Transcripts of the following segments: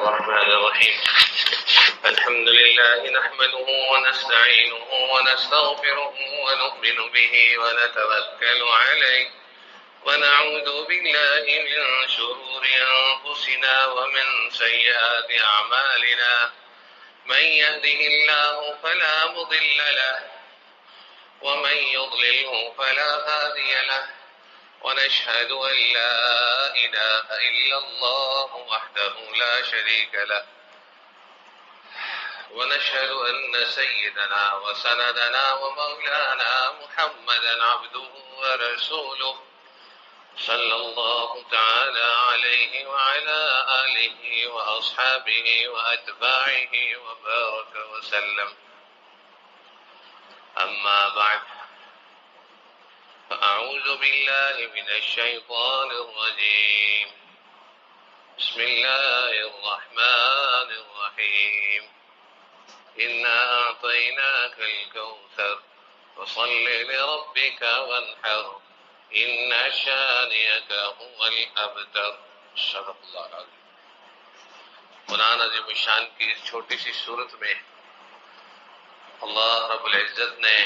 الرحمن الرحيم الحمد لله نحمده ونستعينه ونستغفره ونؤمن به ونتوكل عليه ونعوذ بالله من شرور أنفسنا ومن سيئات أعمالنا من يهده الله فلا مضل له ومن يضلله فلا هادي له ونشهد أن لا إله إلا الله وحده لا شريك له ونشهد أن سيدنا وسندنا ومولانا محمدا عبده ورسوله صلى الله تعالى عليه وعلى آله وأصحابه وأتباعه وبارك وسلم. أما بعد فأعوذ بالله من الشيطان الرجيم. بسم الله الرحمن الرحيم. إنا أعطيناك الكوثر فصل لربك وانحر إن شانئك هو الأبتر. صدق اللہ العظیم. قرآن عظیم الشان کی اس چھوٹی سی صورت میں اللہ رب العزت نے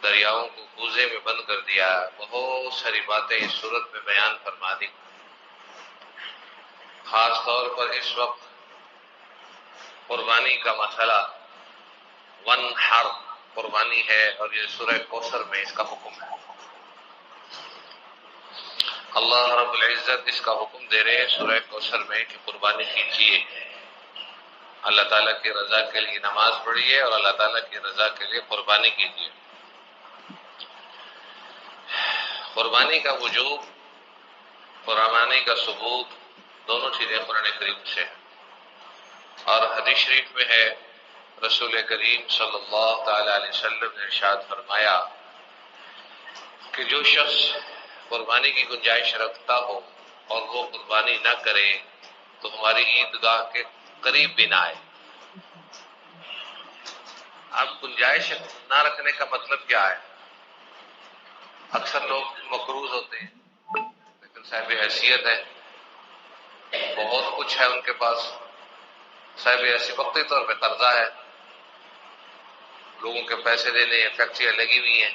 دریاؤں کو کوزے میں بند کر دیا. بہت ساری باتیں اس صورت میں بیان فرما دی. خاص طور پر اس وقت قربانی کا مسئلہ ونحر قربانی ہے اور یہ سورہ کوثر میں اس کا حکم ہے. اللہ رب العزت اس کا حکم دے رہے ہیں سورہ کوثر میں کہ قربانی کیجیے. اللہ تعالیٰ کی رضا کے لیے نماز پڑھیے اور اللہ تعالیٰ کی رضا کے لیے قربانی کیجیے. قربانی کا وجوب، قربانی کا ثبوت دونوں چیزیں قرآن کریم سے ہیں. اور حدیث شریف میں ہے رسول کریم صلی اللہ تعالی علیہ وسلم نے ارشاد فرمایا کہ جو شخص قربانی کی گنجائش رکھتا ہو اور وہ قربانی نہ کرے تو ہماری عیدگاہ کے قریب بھی نہ آئے. اب گنجائش نہ رکھنے کا مطلب کیا ہے؟ اکثر لوگ مقروض ہوتے ہیں لیکن صاحب حیثیت ہے، بہت کچھ ہے ان کے پاس، صاحب حیثیت وقتی طور پہ قرضہ ہے، لوگوں کے پیسے دینے ہیں، فیکٹریاں لگی ہوئی ہیں،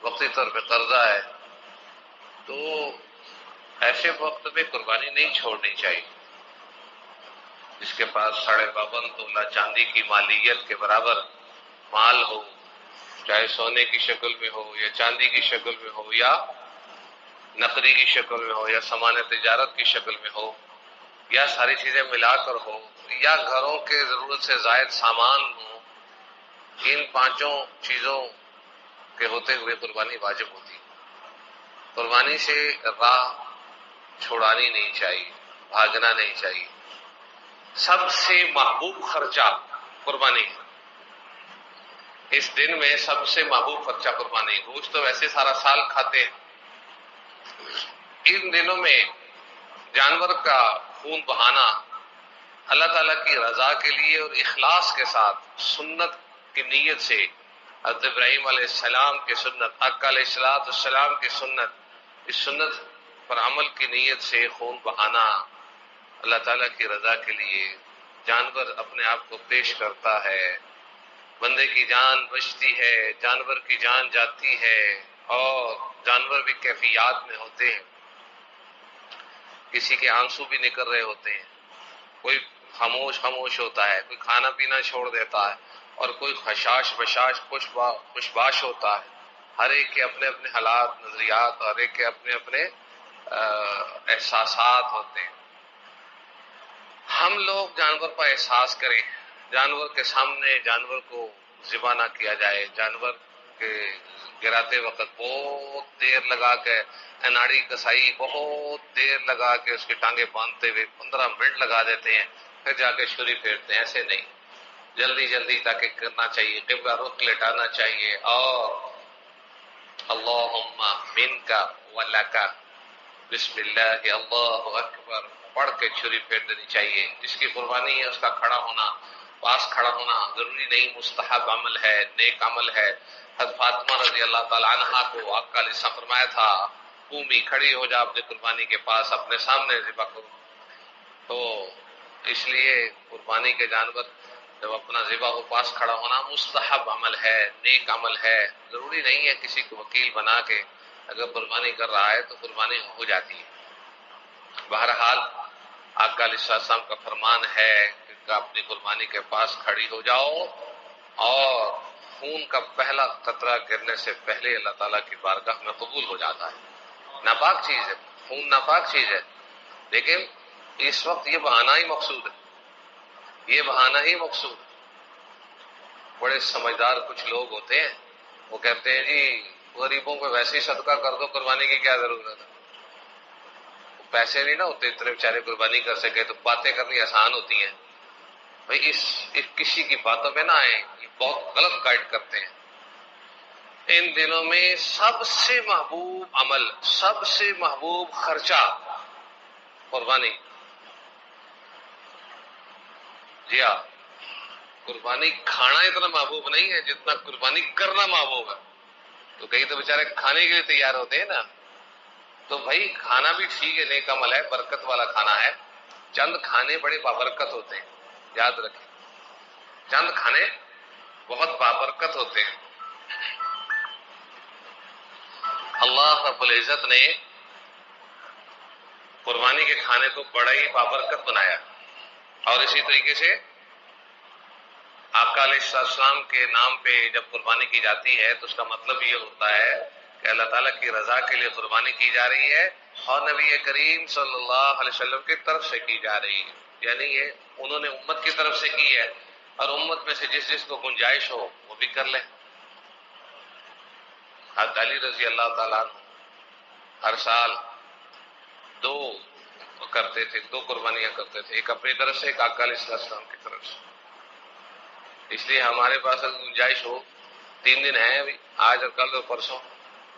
وقتی طور پہ قرضہ ہے. تو ایسے وقت میں قربانی نہیں چھوڑنی چاہیے. جس کے پاس 52.5 تولہ چاندی کی مالیت کے برابر مال ہو، چاہے سونے کی شکل میں ہو یا چاندی کی شکل میں ہو یا نقدی کی شکل میں ہو یا سامان تجارت کی شکل میں ہو یا ساری چیزیں ملا کر ہو یا گھروں کے ضرورت سے زائد سامان ہو، ان پانچوں چیزوں کے ہوتے ہوئے قربانی واجب ہوتی. قربانی سے راہ چھوڑانی نہیں چاہیے، بھاگنا نہیں چاہیے. سب سے محبوب خرچہ قربانی ہے. اس دن میں سب سے محبوب خرچہ قربانی. گوشت تو ویسے سارا سال کھاتے ہیں، ان دنوں میں جانور کا خون بہانا اللہ تعالیٰ کی رضا کے لیے اور اخلاص کے ساتھ سنت کی نیت سے، حضرت ابراہیم علیہ السلام کی سنت، آقا علیہ السلام کی سنت، اس سنت پر عمل کی نیت سے خون بہانا اللہ تعالیٰ کی رضا کے لیے. جانور اپنے آپ کو پیش کرتا ہے، بندے کی جان بچتی ہے، جانور کی جان جاتی ہے. اور جانور بھی کیفیات میں ہوتے ہیں، کسی کے آنسو بھی نکل رہے ہوتے ہیں، کوئی خاموش ہوتا ہے، کوئی کھانا پینا چھوڑ دیتا ہے اور کوئی خشاش بشاش خوش باش ہوتا ہے. ہر ایک کے اپنے اپنے حالات، نظریات، ہر ایک کے اپنے اپنے احساسات ہوتے ہیں. ہم لوگ جانور پر احساس کریں، جانور کے سامنے جانور کو ذبح نہ کیا جائے. جانور کے گراتے وقت بہت دیر لگا کے، اناڑی کسائی بہت دیر لگا کے اس کی ٹانگیں باندھتے ہوئے 15 منٹ لگا دیتے ہیں، پھر جا کے چھری پھیرتے ہیں. ایسے نہیں، جلدی تاکہ کرنا چاہیے، قبلہ رخ لٹانا چاہیے اور اللہم منکا ولکا بسم اللہ اللہ اکبر پڑھ کے چھری پھیر دینی چاہیے. جس کی قربانی ہے اس کا کھڑا ہونا، پاس کھڑا ہونا ضروری نہیں، مستحب عمل ہے، نیک عمل ہے. حضرت فاطمہ رضی اللہ تعالی عنہا کو آقا علیہ السلام فرمایا تھا قومی کھڑی ہو جا اپنے قربانی کے پاس، اپنے سامنے ذبح کرو. تو اس لیے قربانی کے جانور جب اپنا ذبح و پاس کھڑا ہونا مستحب عمل ہے، نیک عمل ہے، ضروری نہیں ہے کسی کو وکیل بنا کے اگر قربانی کر رہا ہے تو قربانی ہو جاتی ہے۔ بہرحال آقا علیہ السلام کا فرمان ہے کہ اپنی قربانی کے پاس کھڑی ہو جاؤ اور خون کا پہلا قطرہ گرنے سے پہلے اللہ تعالیٰ کی بارگاہ میں قبول ہو جاتا ہے۔ ناپاک چیز ہے، خون ناپاک چیز ہے، لیکن اس وقت یہ بہانہ ہی مقصود ہے، یہ بہانہ ہی مقصود ہے۔ بڑے سمجھدار کچھ لوگ ہوتے ہیں، وہ کہتے ہیں جی غریبوں کو ویسے ہی صدقہ کر دو، قربانی کی کیا ضرورت ہے؟ پیسے نہیں نہ ہوتے اتنے بیچارے قربانی کر سکے تو باتیں کرنی آسان ہوتی ہیں۔ بھائی اس کسی کی باتوں میں نہ آئے، یہ بہت غلط گائیڈ کرتے ہیں۔ ان دنوں میں سب سے محبوب عمل، سب سے محبوب خرچہ قربانی۔ جی ہاں، قربانی کھانا اتنا محبوب نہیں ہے جتنا قربانی کرنا محبوب ہے۔ تو کئی تو بیچارے کھانے کے لیے تیار ہوتے ہیں نا، تو بھائی کھانا بھی ٹھیک ہے، نیک عمل ہے، برکت والا کھانا ہے۔ چند کھانے بڑے بابرکت ہوتے ہیں، یاد رکھیں، چند کھانے بہت بابرکت ہوتے ہیں۔ اللہ رب العزت نے قربانی کے کھانے کو بڑا ہی بابرکت بنایا، اور اسی طریقے سے آقا علیہ السلام کے نام پہ جب قربانی کی جاتی ہے تو اس کا مطلب یہ ہوتا ہے کہ اللہ تعالیٰ کی رضا کے لیے قربانی کی جا رہی ہے اور نبی کریم صلی اللہ علیہ وسلم کی طرف سے کی جا رہی ہے، یعنی یہ انہوں نے امت کی طرف سے کی ہے، اور امت میں سے جس جس کو گنجائش ہو وہ بھی کر لے۔ حضرت علی رضی اللہ تعالیٰ عنہ ہر سال دو کرتے تھے، دو قربانیاں کرتے تھے، ایک اپنی طرف سے، ایک آقا علیہ السلام کی طرف سے۔ اس لیے ہمارے پاس اگر گنجائش ہو، 3 دن ہے ابھی، آج اور کل اور پرسوں،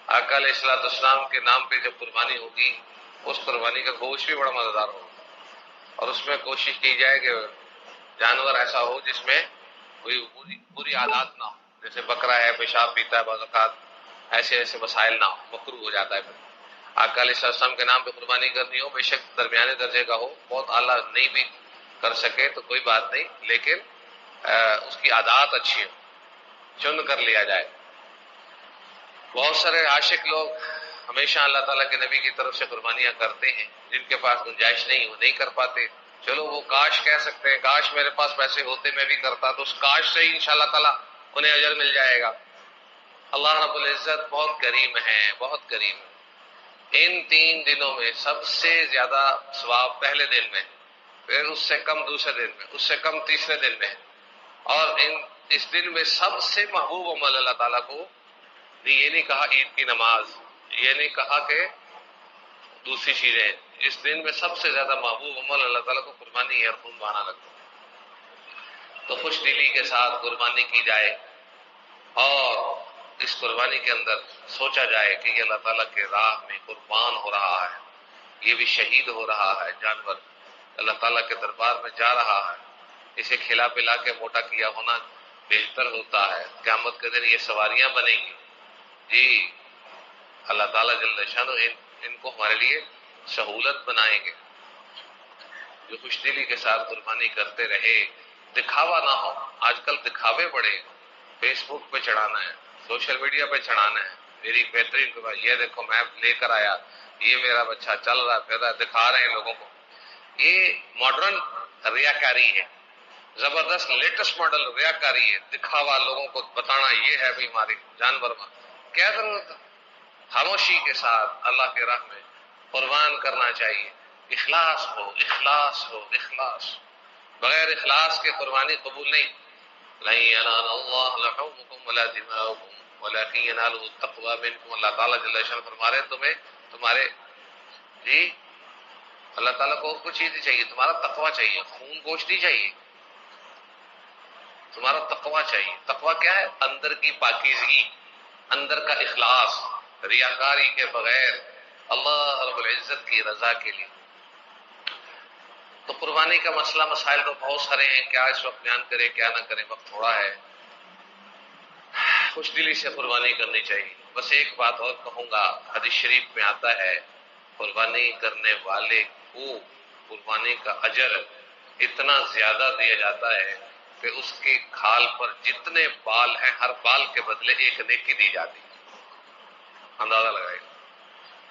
آقا علیہ السلام کے نام پہ جب قربانی ہوگی اس قربانی کا گوشت بھی بڑا مزیدار ہوگا، اور اس میں کوشش کی جائے کہ جانور ایسا ہو جس میں کوئی بری عادات نہ ہو، جیسے بکرا ہے پیشاب پیتا ہے، بعض اوقات ایسے مسائل نہ ہو، مکروہ ہو جاتا ہے پھر۔ آقا علیہ السلام کے نام پہ قربانی کرنی ہو، بے شک درمیانے درجے کا ہو، بہت اعلیٰ نہیں بھی کر سکے تو کوئی بات نہیں، لیکن اس کی عادات اچھی ہو، چن کر لیا جائے۔ بہت سارے عاشق لوگ ہمیشہ اللہ تعالیٰ کے نبی کی طرف سے قربانیاں کرتے ہیں، جن کے پاس گنجائش نہیں وہ نہیں کر پاتے، چلو وہ کاش کہہ سکتے ہیں، کاش میرے پاس پیسے ہوتے میں بھی کرتا، تو اس کاش سے ہی انشاءاللہ تعالیٰ انہیں اجر مل جائے گا۔ اللہ رب العزت بہت کریم ہے، بہت کریم ہے۔ ان 3 دنوں میں سب سے زیادہ ثواب پہلے دن میں، پھر اس سے کم دوسرے دن میں، اس سے کم تیسرے دن میں، اور اس دن میں سب سے محبوب عمل اللہ تعالیٰ کو، یہ نہیں کہا عید کی نماز، یہ نہیں کہا کہ دوسری چیزیں، اس دن میں سب سے زیادہ محبوب عمل اللہ تعالیٰ کو قربانی ہے اور خون بہانا لگتا ہے۔ تو خوش دلی کے ساتھ قربانی کی جائے اور اس قربانی کے اندر سوچا جائے کہ یہ اللہ تعالیٰ کے راہ میں قربان ہو رہا ہے، یہ بھی شہید ہو رہا ہے، جانور اللہ تعالیٰ کے دربار میں جا رہا ہے، اسے کھلا پلا کے موٹا کیا ہونا بہتر ہوتا ہے۔ قیامت کے دن یہ سواریاں بنیں گی، جی اللہ تعالیٰ جل شانہ ان کو ہمارے لیے سہولت بنائیں گے۔ جو خوش دلی کے ساتھ قربانی کرتے رہے، دکھاوا نہ ہو۔ آج کل دکھاوے بڑے، فیس بک پہ چڑھانا ہے، سوشل میڈیا پہ چڑھانا ہے، میری بہترین قربانی، یہ دیکھو میں لے کر آیا، یہ میرا بچہ چل رہا پھر رہا، دکھا رہے ہیں لوگوں کو۔ یہ ماڈرن ریاکاری ہے، زبردست لیٹسٹ ماڈل ریاکاری ہے، دکھاوا، لوگوں کو بتانا یہ ہے بھی ہماری جانور ماں، کیا ضرورت ہے؟ خاموشی کے ساتھ اللہ کے راہ میں قربان کرنا چاہیے، اخلاص ہو، اخلاص ہو، اخلاص، بغیر اخلاص کے قربانی قبول نہیں۔ لن ينال اللہ لحومکم ولا دماؤکم ولکن ینالہ التقوی منکم، اللہ تعالیٰ جل شانہ فرما رہے ہیں تمہارے جی اللہ تعالیٰ کو کچھ چیز نہیں چاہیے، تمہارا تقوی چاہیے، خون گوشت نہیں چاہیے، تمہارا تقوی چاہیے۔ تقوی کیا ہے؟ اندر کی پاکیزگی، اندر کا اخلاص، ریاکاری کے بغیر اللہ رب العزت کی رضا کے لیے۔ تو قربانی کا مسئلہ مسائل تو بہت سارے ہیں، کیا اس وقت بیان کریں کیا نہ کریں، وقت تھوڑا ہے۔ خوش دلی سے قربانی کرنی چاہیے۔ بس ایک بات اور کہوں گا، حدیث شریف میں آتا ہے قربانی کرنے والے کو قربانی کا اجر اتنا زیادہ دیا جاتا ہے کہ اس کے کھال پر جتنے بال ہیں ہر بال کے بدلے ایک نیکی دی جاتی ہے۔ اندازہ لگائے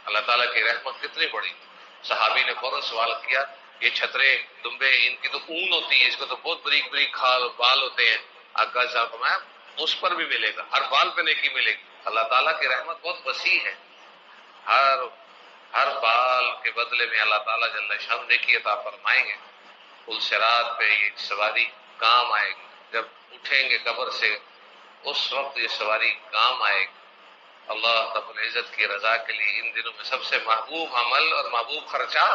اللہ تعالیٰ کی رحمت کتنی بڑی۔ صحابی نے فوراً سوال کیا، یہ چھترے دمبے ان کی تو اون ہوتی ہے، اس کو تو بہت بریک بریک کھال بال ہوتے ہیں، آقا صاحب فرمایا اس پر بھی ملے گا، ہر بال پہ نیکی ملے گی۔ اللہ تعالیٰ کی رحمت بہت وسیع ہے، ہر بال کے بدلے میں اللہ تعالیٰ جل شان نیکی عطا فرمائیں گے۔ پل صراط پہ یہ سواری کام آئے گی، جب اٹھیں گے قبر سے اس وقت یہ سواری کام آئے گی۔ اللہ رب العزت کی رضا کے لیے ان دنوں میں سب سے محبوب عمل اور محبوب خرچہ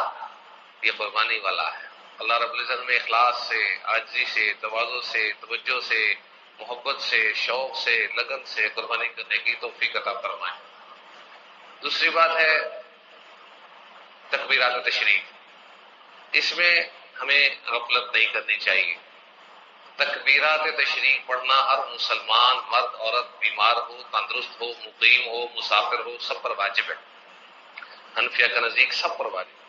یہ قربانی والا ہے۔ اللہ رب العزت میں اخلاص سے، عاجزی سے، تواضع سے، توجہ سے، محبت سے، شوق سے، لگن سے قربانی کرنے کی توفیق عطا فرمائے۔ دوسری بات ہے تکبیرات تشریف، اس میں ہمیں غفلت نہیں کرنی چاہیے۔ تکبیرات تشریف پڑھنا ہر مسلمان مرد عورت، بیمار ہو، تندرست ہو، مقیم ہو، مسافر ہو، سب پر واجب ہے۔ حنفیہ کا نزدیک سب پر واجب۔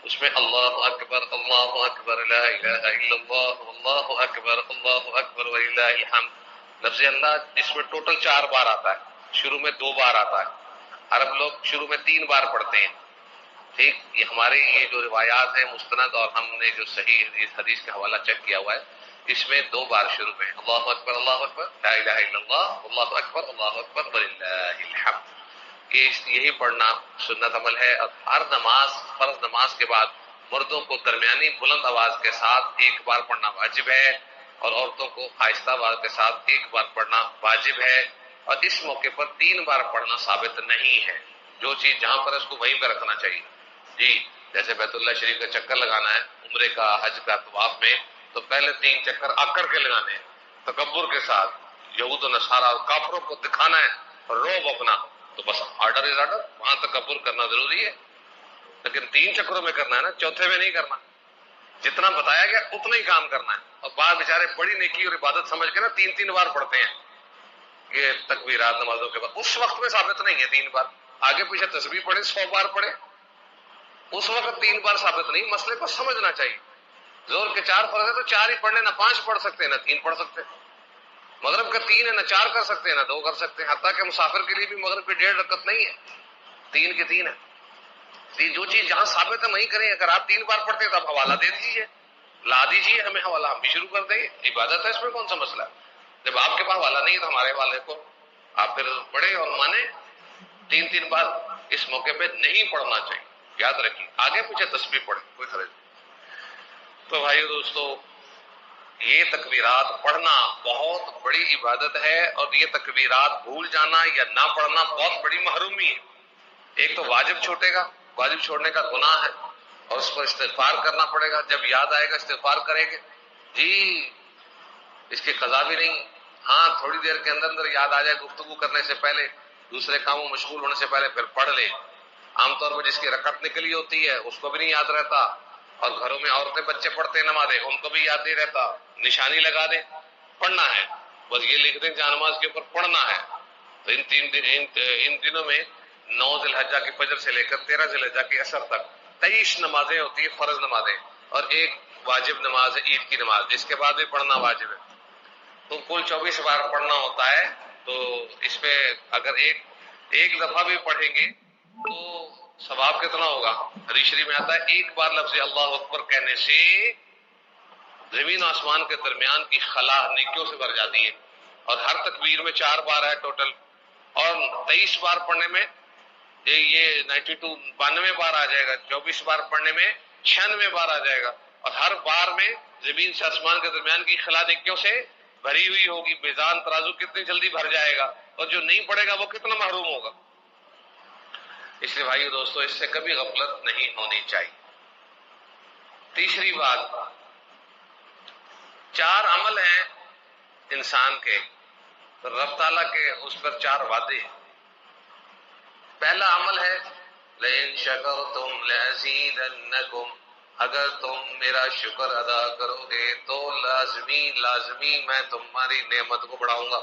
اس میں اللہ اکبر لا الہ الا اللہ اللہ اکبر وللہ الحمد، لفظ اللہ اس میں ٹوٹل 4 بار آتا ہے، شروع میں 2 بار آتا ہے، عرب لوگ شروع میں 3 بار پڑھتے ہیں۔ ٹھیک، یہ ہمارے یہ جو روایات ہیں مستند اور ہم نے جو صحیح حدیث کا حوالہ چیک کیا ہوا ہے، اس میں 2 بار شروع میں اللہ اکبر لا الہ الا اللہ اکبر وللہ الحمد، یہی پڑھنا سنت عمل ہے۔ اور ہر نماز، فرض نماز کے بعد مردوں کو درمیانی بلند آواز کے ساتھ 1 بار پڑھنا واجب ہے، اور عورتوں کو آہستہ آواز کے ساتھ 1 بار پڑھنا واجب ہے۔ اور اس موقع پر 3 بار پڑھنا ثابت نہیں ہے، جو چیز جہاں پر اس کو وہیں پہ رکھنا چاہیے۔ جی جیسے بیت اللہ شریف کا چکر لگانا ہے عمرے کا، حج کا، طواف میں، تو پہلے 3 چکر آکڑ کے لگانے ہیں تکبر کے ساتھ، یہود و نصارہ اور کافروں کو دکھانا ہے اور روب اپنا، تو بس آرڈر از آرڈر، وہاں تکبر کرنا ضروری ہے، لیکن 3 چکروں میں کرنا ہے نا، چوتھے میں نہیں کرنا۔ جتنا بتایا گیا اتنا ہی کام کرنا ہے۔ اور بعض بیچارے بڑی نیکی اور عبادت سمجھ کے نا 3 بار پڑھتے ہیں یہ تکبیرات نمازوں کے بعد، اس وقت میں ثابت نہیں ہے 3 بار، آگے پیچھے تسبیح پڑھے 100 بار پڑھے، اس وقت 3 بار ثابت نہیں۔ مسئلے کو سمجھنا چاہیے، زور کے 4 فرض ہے تو 4 ہی پڑھنے، نہ 5 پڑھ سکتے نہ 3 پڑھ سکتے، مغرب کا 3 ہے نہ 4 کر سکتے نہ 2 کر سکتے، حتیٰ کہ مسافر کے لیے بھی مغرب کی 1.5 رکعت نہیں ہے، 3 کی 3 ہے۔ جو چیز جہاں ثابت ہے وہیں کریں، اگر آپ 3 بار پڑھتے ہیں تو آپ حوالہ دے دیجیے، لا دیجیے ہمیں حوالہ، ہم بھی شروع کر دیں گے، عبادت ہے، اس میں کون سا مسئلہ ہے؟ جب آپ کے پاس حوالہ نہیں ہے تو ہمارے حوالے کو آپ پھر پڑھیں اور مانیں۔ 3 بار اس موقع پہ نہیں پڑھنا چاہیے، یاد رکھیے، آگے پیچھے تسبیح پڑھیں، کوئی حرج نہیں۔ تو بھائیو دوستو، یہ تکبیرات پڑھنا بہت بڑی عبادت ہے، اور یہ تکبیرات بھول جانا یا نہ پڑھنا بہت بڑی محرومی ہے۔ ایک تو واجب چھوٹے گا، واجب چھوڑنے کا گناہ ہے، اور اس پر استغفار کرنا پڑے گا، جب یاد آئے گا استغفار کریں گے، جی اس کی قضا بھی نہیں، ہاں تھوڑی دیر کے اندر اندر یاد آ جائے، گفتگو کرنے سے پہلے، دوسرے کاموں مشغول ہونے سے پہلے پھر پڑھ لے۔ عام طور پر جس کی رکعت نکلی ہوتی ہے اس کو بھی نہیں یاد رہتا، اور گھروں میں عورتیں بچے پڑھتے ہیں نمازیں، ان کو بھی یاد نہیں رہتا، نشانی لگا دیں، پڑھنا ہے، بس یہ لکھ دیں جہاں نماز کے اوپر پڑھنا ہے۔ تو ان دنوں میں 9 ذی الحجہ کی فجر سے لے کر 13 ذی الحجہ کی عصر تک 23 نمازیں ہوتی ہیں، فرض نمازیں، اور 1 واجب نماز ہے عید کی نماز، جس کے بعد بھی پڑھنا واجب ہے، تو کل 24 بار پڑھنا ہوتا ہے۔ تو اس پہ اگر ایک دفعہ بھی پڑھیں گے تو ثواب کتنا ہوگا؟ حدیث شریف میں آتا ہے 1 بار لفظ اللہ اکبر کہنے سے زمین و آسمان کے درمیان کی خلا نیکیوں سے بھر جاتی ہے، اور ہر تکبیر میں 4 بار ہے ٹوٹل، اور 23 بار پڑھنے میں یہ 92 بار آ جائے گا، 24 بار پڑھنے میں 96 بار آ جائے گا، اور ہر بار میں زمین سے آسمان کے درمیان کی خلا نیکیوں سے بھری ہوئی ہوگی۔ میزان ترازو کتنی جلدی بھر جائے گا، اور جو نہیں پڑھے گا وہ کتنا محروم ہوگا۔ اس لیے بھائیو دوستو، اس سے کبھی غفلت نہیں ہونی چاہیے۔ تیسری بات، 4 عمل ہیں انسان کے، رب تعالیٰ کے اس پر 4 وعدے ہیں۔ پہلا عمل ہے لئن شکرتم لأزیدنکم، اگر تم میرا شکر ادا کرو گے تو لازمی میں تمہاری نعمت کو بڑھاؤں گا۔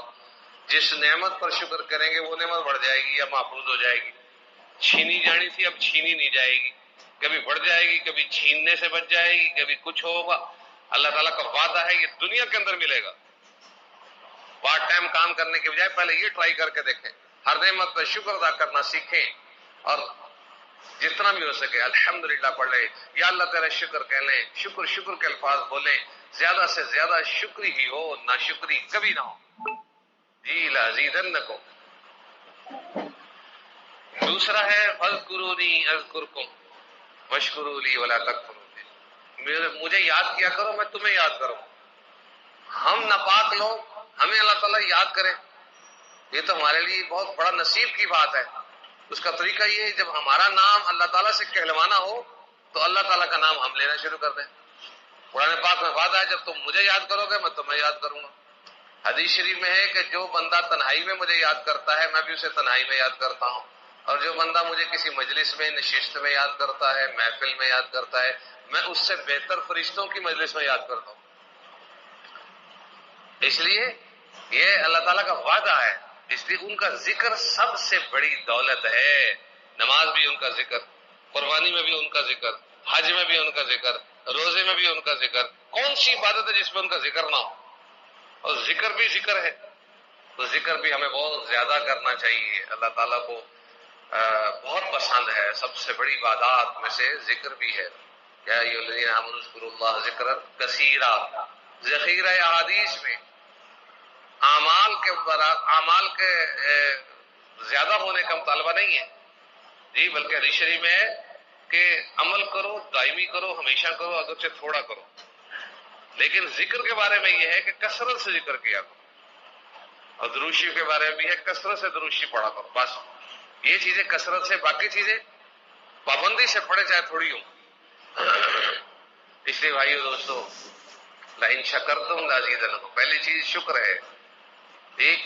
جس نعمت پر شکر کریں گے وہ نعمت بڑھ جائے گی یا محفوظ ہو جائے گی، چھینی جانی تھی اب چھینی نہیں جائے گی، کبھی بڑھ جائے گی، کبھی چھیننے سے بچ جائے گی، کبھی کچھ ہوگا۔ اللہ تعالیٰ کا وعدہ ہے یہ دنیا کے اندر ملے گا. پارٹ ٹائم کام کرنے کے بجائے پہلے یہ ٹرائی کر کے دیکھیں, ہر نعمت پہ شکر ادا کرنا سیکھیں, اور جتنا بھی ہو سکے الحمدللہ پڑھ لیں, یا اللہ تیرا شکر کہہ لیں, شکر شکر کے الفاظ بولیں, زیادہ سے زیادہ شکری ہی ہو, ناشکری کبھی نہ ہو. جی لازیدنکم. دوسرا ہے فاذکرونی اذکرکم واشکروا لی ولا تکفرون. مجھے یاد کیا کرو, میں تمہیں یاد کروں. ہم ناپاک لوگ, ہمیں اللہ تعالیٰ یاد کرے, یہ تو ہمارے لیے بہت بڑا نصیب کی بات ہے. اس کا طریقہ یہ ہے جب ہمارا نام اللہ تعالیٰ سے کہلوانا ہو تو اللہ تعالیٰ کا نام ہم لینا شروع کر دیں. قرآن پاک میں وعدہ ہے جب تم مجھے یاد کرو گے میں تمہیں یاد کروں گا. حدیث شریف میں ہے کہ جو بندہ تنہائی میں مجھے یاد کرتا ہے میں بھی اسے تنہائی میں یاد کرتا ہوں, اور جو بندہ مجھے کسی مجلس میں نشست میں یاد کرتا ہے, محفل میں یاد کرتا ہے, میں اس سے بہتر فرشتوں کی مجلس میں یاد کرتا ہوں. اس لیے یہ اللہ تعالیٰ کا وعدہ ہے, اس لیے ان کا ذکر سب سے بڑی دولت ہے. نماز بھی ان کا ذکر, قربانی میں بھی ان کا ذکر, حج میں بھی ان کا ذکر, روزے میں بھی ان کا ذکر. کون سی عبادت ہے جس میں ان کا ذکر نہ ہو؟ اور ذکر بھی ذکر ہے, تو ذکر بھی ہمیں بہت زیادہ کرنا چاہیے. اللہ تعالیٰ کو بہت پسند ہے, سب سے بڑی عبادات میں سے ذکر بھی ہے. یا ایھا الذین آمنوا اذکروا اللہ ذکرا کثیرا. ذخیرہ احادیث میں اعمال کے زیادہ ہونے کا مطالبہ نہیں ہے جی, بلکہ حدیث شریف میں ہے کہ عمل کرو, دائمی کرو, ہمیشہ کرو, اگرچہ تھوڑا کرو. لیکن ذکر کے بارے میں یہ ہے کہ کثرت سے ذکر کیا کرو, اور دروشی کے بارے میں بھی ہے کثرت سے دروشی پڑھا کرو. بس یہ چیزیں کثرت سے, باقی چیزیں پابندی سے پڑھے چاہے تھوڑی ہوں. اس لیے بھائیو دوستو, لئن شکرتم لازیدنکم. پہلی چیز شکر ہے, ٹھیک.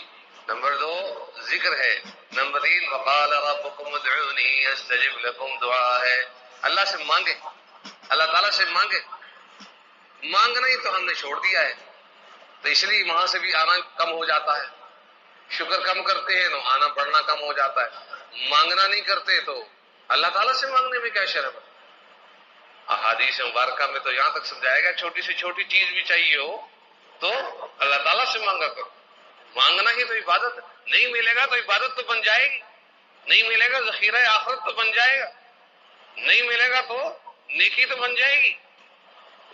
نمبر 2 ذکر ہے. نمبر 3 وقال ربکم ادعونی استجب لکم, دعا ہے. اللہ سے مانگے, اللہ تعالیٰ سے مانگے. مانگنا ہی تو ہم نے چھوڑ دیا ہے, تو اس لیے وہاں سے بھی آنا کم ہو جاتا ہے. شکر کم کرتے ہیں تو آنا بڑھنا کم ہو جاتا ہے. مانگنا نہیں کرتے تو اللہ تعالیٰ سے مانگنے میں کیا شرم ہے؟ احادیث مبارکہ میں تو یہاں تک سمجھایا گیا چھوٹی سے چھوٹی چیز بھی چاہیے ہو تو اللہ تعالیٰ سے مانگا کرو. مانگنا ہی تو عبادت ہے. نہیں ملے گا تو عبادت تو بن جائے گی, نہیں ملے گا ذخیرہ آخرت تو بن جائے گا, نہیں ملے گا تو نیکی تو بن جائے گی.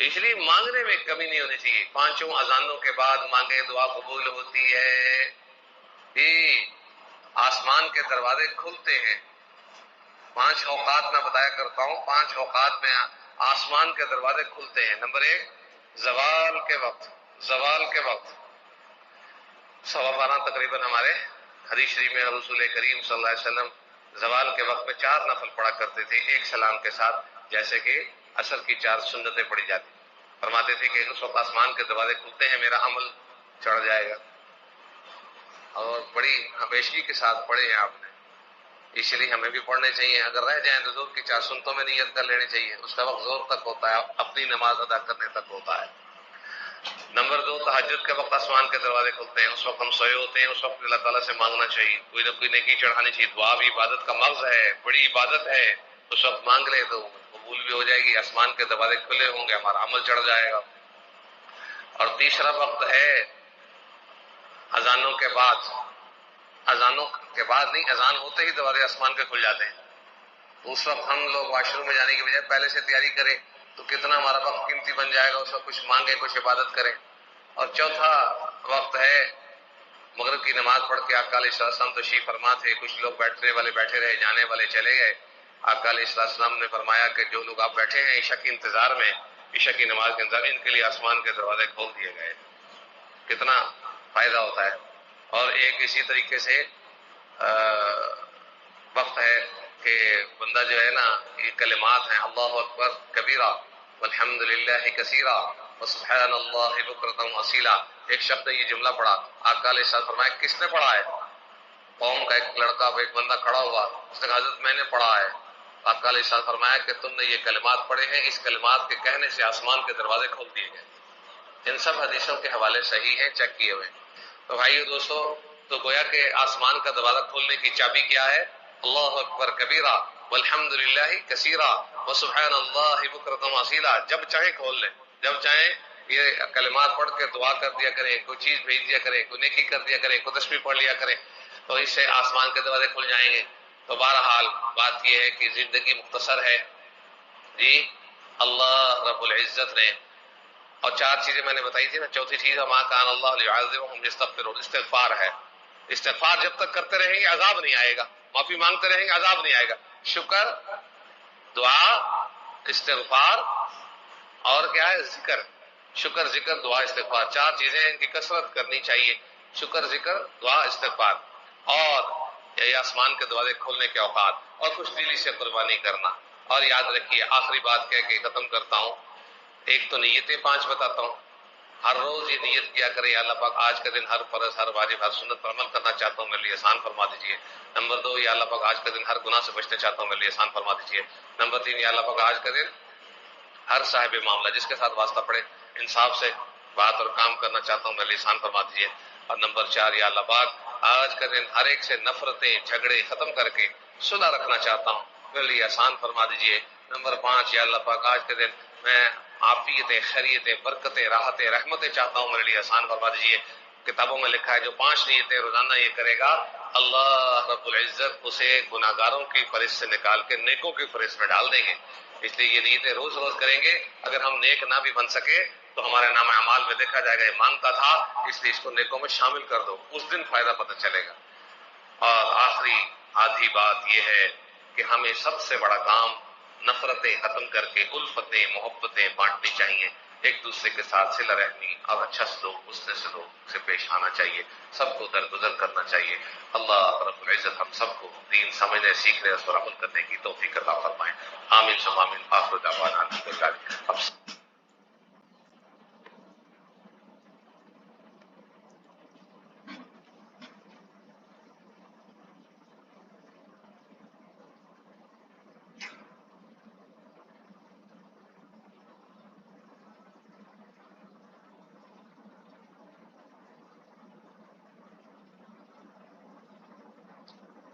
اس لیے مانگنے میں کمی نہیں ہونی چاہیے. 5 اذانوں کے بعد مانگے دعا قبول ہوتی ہے. آسمان کے دروازے کھلتے ہیں. 5 اوقات میں بتایا کرتا ہوں, 5 اوقات میں آسمان کے دروازے کھلتے ہیں. نمبر 1 زوال کے وقت, زوال کے وقت 12:15 تقریباً ہمارے حدیث شریف میں رسول کریم صلی اللہ علیہ وسلم زوال کے وقت میں 4 نفل پڑھا کرتے تھے ایک سلام کے ساتھ, جیسے کہ عصر کی 4 سنتیں پڑھی جاتی. فرماتے تھے کہ اس وقت آسمان کے دروازے کھلتے ہیں, میرا عمل چڑھ جائے گا. اور بڑی ہمیشگی کے ساتھ پڑھے ہیں آپ نے, اس لیے ہمیں بھی پڑھنے چاہیے. اگر رہ جائیں تو ظہر کی 4 سنتوں میں نیت کر لینی چاہیے. اس کا وقت ظہر تک ہوتا ہے, اپنی نماز ادا کرنے تک ہوتا ہے. نمبر 2 تہجد کے وقت آسمان کے دروازے کھلتے ہیں. اس وقت ہم سوئے ہوتے ہیں, اس وقت اللہ تعالیٰ سے مانگنا چاہیے, کوئی نہ کوئی نیکی چڑھانی چاہیے. دعا بھی عبادت کا مغز ہے, بڑی عبادت ہے. اس وقت مانگ لے تو قبول بھی ہو جائے گی, آسمان کے دروازے کھلے ہوں گے, ہمارا عمل چڑھ جائے گا. اور تیسرا وقت ہے اذانوں کے بعد. اذانوں کے بعد نہیں, اذان ہوتے ہی دروازے آسمان کے کھل جاتے ہیں. اس وقت ہم لوگ واش روم میں جانے کی بجائے پہلے سے تیاری کریں تو کتنا ہمارا وقت قیمتی بن جائے گا. اس وقت کچھ مانگیں, کچھ عبادت کریں. اور چوتھا وقت ہے مغرب کی نماز پڑھ کے آقا علیہ السلام تشریف فرما تھے. کچھ لوگ بیٹھنے والے بیٹھے رہے, جانے والے چلے گئے. آقا علیہ السلام نے فرمایا کہ جو لوگ آپ بیٹھے ہیں عشاء کے انتظار میں, عشاء کی نماز کے انتظار, ان کے لیے آسمان کے دروازے کھول دیے گئے. کتنا فائدہ ہوتا ہے. اور ایک اسی طریقے سے وقت ہے کہ بندہ جو ہے نا, یہ کلمات ہیں اللہ اکبر کبیرہ والحمد للہ کثیرہ وسبحان اللہ بکرۃ واصیلا. ایک شخص نے یہ جملہ پڑھا, آقا علیہ السلام فرمایا کس نے پڑھا ہے؟ قوم کا ایک لڑکا, ایک بندہ کھڑا ہوا, اس نے کہا حضرت میں نے پڑھا ہے. آقا علیہ السلام فرمایا کہ تم نے یہ کلمات پڑھے ہیں, اس کلمات کے کہنے سے آسمان کے دروازے کھول دیے گئے. ان سب حدیثوں کے حوالے صحیح ہیں, چیک کیے ہوئے. تو بھائیو دوستو, تو گویا کہ آسمان کا دروازہ کھولنے کی چابی کیا ہے؟ اللہ اکبر کبیرہ والحمد للہ کثیرہ وسبحان اللہ بکرۃ واصیلا. جب چاہیں کھول لیں, جب چاہیں یہ کلمات پڑھ کے دعا کر دیا کریں، کوئی چیز بھیج دیا کریں، کوئی نیکی کر دیا کریں، کوئی تسبیح پڑھ لیا کریں، تو اس سے آسمان کے دروازے کھل جائیں گے۔ تو بہرحال بات یہ ہے کہ زندگی مختصر ہے جی، اللہ رب العزت نے، اور چار چیزیں میں نے بتائی تھی نا، چوتھی چیز ما کان اللہ لیعذبہم یستغفرون، استغفار ہے۔ استغفار جب تک کرتے رہیں گے عذاب نہیں آئے گا، معافی مانگتے رہیں گے عذاب نہیں آئے گا۔ شکر، دعا، استغفار، اور کیا ہے؟ ذکر۔ شکر، ذکر، دعا، استغفار، چار چیزیں ان کی کثرت کرنی چاہیے۔ شکر، ذکر، دعا، استغفار، اور یہ آسمان کے دروازے کھولنے کے اوقات، اور خوش دلی سے قربانی کرنا۔ اور یاد رکھیے، آخری بات کہہ کے ختم کرتا ہوں، ایک تو نیتیں 5 بتاتا ہوں، ہر روز یہ نیت کیا کرے، یا اللہ پاک آج کا دن ہر فرض، ہر واجب، ہر سنت پر عمل کرنا چاہتا ہوں، میرے لیے آسان فرما دیجیے۔ نمبر 2، یا اللہ پاک آج کا دن ہر گناہ سے بچنا چاہتا ہوں، میرے لیے آسان فرما دیجیے۔ نمبر 3، یا اللہ پاک آج کا دن ہر صاحب معاملہ جس کے ساتھ واسطہ پڑے انصاف سے بات اور کام کرنا چاہتا ہوں، میرے لیے آسان فرما دیجیے۔ اور نمبر 4، یا اللہ پاک آج کا دن ہر ایک سے نفرتیں جھگڑے ختم کر کے صلح رکھنا چاہتا ہوں، میرے لیے آسان فرما دیجیے۔ نمبر 5، یا اللہ پاک آج کے دن میں عافیتیں، خیریتیں، برکتیں، راحتیں، رحمتیں چاہتا ہوں، میرے لیے آسان فرما دیجیے۔ کتابوں میں لکھا ہے جو 5 نیتیں روزانہ یہ کرے گا، اللہ رب العزت اسے گناہگاروں کی فہرست سے نکال کے نیکوں کی فہرست میں ڈال دیں گے۔ اس لیے یہ نیتیں روز روز کریں گے۔ اگر ہم نیک نہ بھی بن سکے تو ہمارے نام اعمال میں دیکھا جائے گا یہ مانگتا تھا، اس لیے اس کو نیکوں میں شامل کر دو، اس دن فائدہ پتہ چلے گا۔ اور آخری آدھی بات یہ ہے کہ ہمیں سب سے بڑا کام نفرتیں ختم کر کے الفتیں، محبتیں بانٹنی چاہیے، ایک دوسرے کے ساتھ صلہ رحمی اور اچھا سلوک، حسن سلوک سے پیش آنا چاہیے، سب کو درگزر کرنا چاہیے۔ اللہ رب العزت ہم سب کو دین سمجھنے، سیکھنے اور اس پر عمل کرنے کی توفیق عطا فرمائے۔ آمین ثم آمین۔ آخر دعوانا الحمدللہ۔ اب